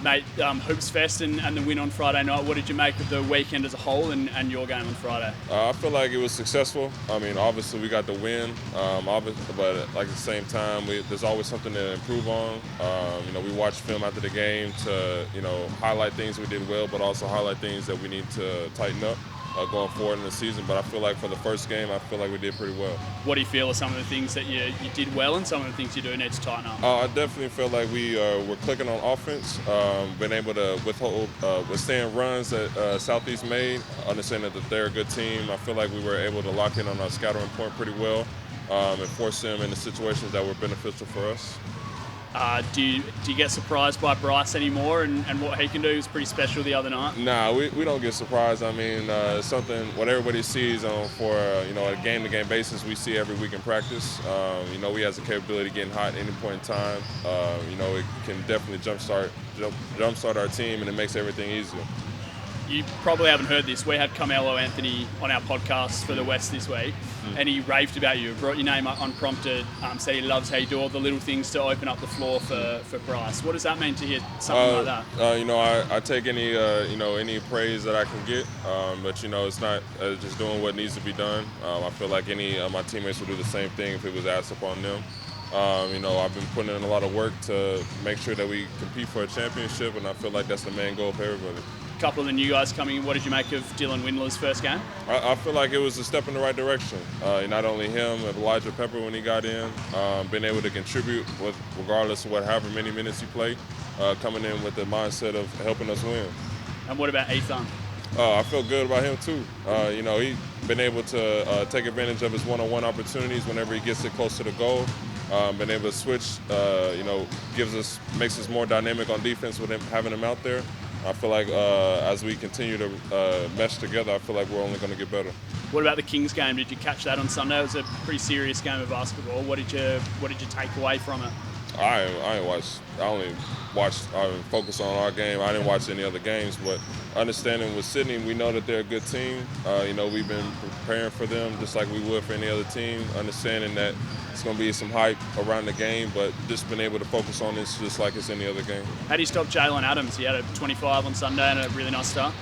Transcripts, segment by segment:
Mate, Hoops Fest and the win on Friday night, what did you make of the weekend as a whole and your game on Friday? I feel like it was successful. I mean, obviously we got the win, but like at the same time, there's always something to improve on. We watched film after the game to, highlight things we did well, but also highlight things that we need to tighten up going forward in the season. But I feel like for the first game, I feel like we did pretty well. What do you feel are some of the things that you did well and some of the things you do need to tighten up? I definitely feel like we're clicking on offense, been able to withstand runs that Southeast made, understanding that they're a good team. I feel like we were able to lock in on our scattering point pretty well and force them into situations that were beneficial for us. Do you get surprised by Bryce anymore and what he can do? Was pretty special the other night. Nah, we don't get surprised. I mean, something what everybody sees for a game-to-game basis, we see every week in practice. He has the capability of getting hot at any point in time. It can definitely jumpstart our team, and it makes everything easier. You probably haven't heard this. We had Cameo Anthony on our podcast for the West this week, and he raved about you, brought your name up unprompted, said he loves how you do all the little things to open up the floor for Bryce. What does that mean to hear something like that? I take any praise that I can get, but it's not just doing what needs to be done. I feel like any of my teammates would do the same thing if it was asked upon them. I've been putting in a lot of work to make sure that we compete for a championship, and I feel like that's the main goal for everybody. A couple of the new guys coming in. What did you make of Dylan Windler's first game? I feel like it was a step in the right direction. Not only him, but Elijah Pepper when he got in, been able to contribute regardless of however many minutes he played, coming in with the mindset of helping us win. And what about Ethan? I feel good about him too. He's been able to take advantage of his one-on-one opportunities whenever he gets it close to the goal. Been able to switch, makes us more dynamic on defense with having him out there. I feel like as we continue to mesh together, I feel like we're only going to get better. What about the Kings game? Did you catch that on Sunday? It was a pretty serious game of basketball. What did you take away from it? I only watched. I focused on our game. I didn't watch any other games, but understanding with Sydney, we know that they're a good team. We've been preparing for them just like we would for any other team. Understanding that it's going to be some hype around the game, but just been able to focus on this just like it's any other game. How do you stop Jaylen Adams? He had a 25 on Sunday and a really nice start.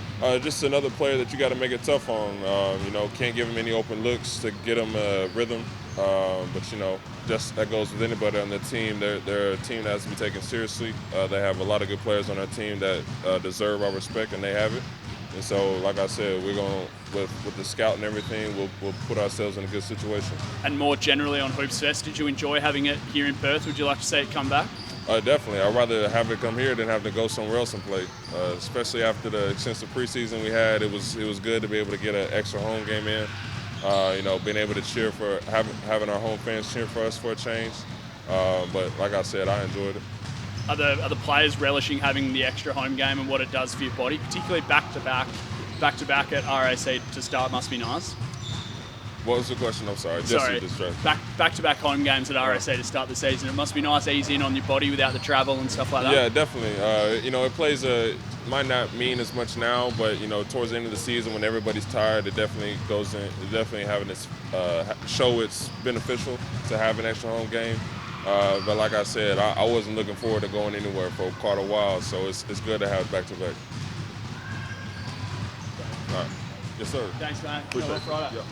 Just another player that you got to make it tough on. Can't give him any open looks to get him a rhythm. Just that goes with anybody on the team. They're a team that has to be taken seriously. They have a lot of good players on their team that deserve our respect, and they have it. And so, like I said, we're going with the scout and everything. We'll put ourselves in a good situation. And more generally on Hoops Fest, did you enjoy having it here in Perth? Would you like to see it come back? Definitely. I'd rather have it come here than have to go somewhere else and play. Especially after the extensive preseason we had, it was good to be able to get an extra home game in. Being able to cheer for having our home fans cheer for us for a change. But like I said, I enjoyed it. Are the players relishing having the extra home game and what it does for your body, particularly back to back at RAC to start? Must be nice. What was the question? I'm sorry. Back to back home games at RAC to start the season. It must be nice easing on your body without the travel and stuff like that. Yeah, definitely. It plays might not mean as much now, but towards the end of the season when everybody's tired, it definitely goes in. It definitely having this show it's beneficial to have an extra home game. But like I said, I wasn't looking forward to going anywhere for quite a while, so it's good to have back to back. All right. Yes, sir. Thanks, man. Appreciate it. Friday. Yeah.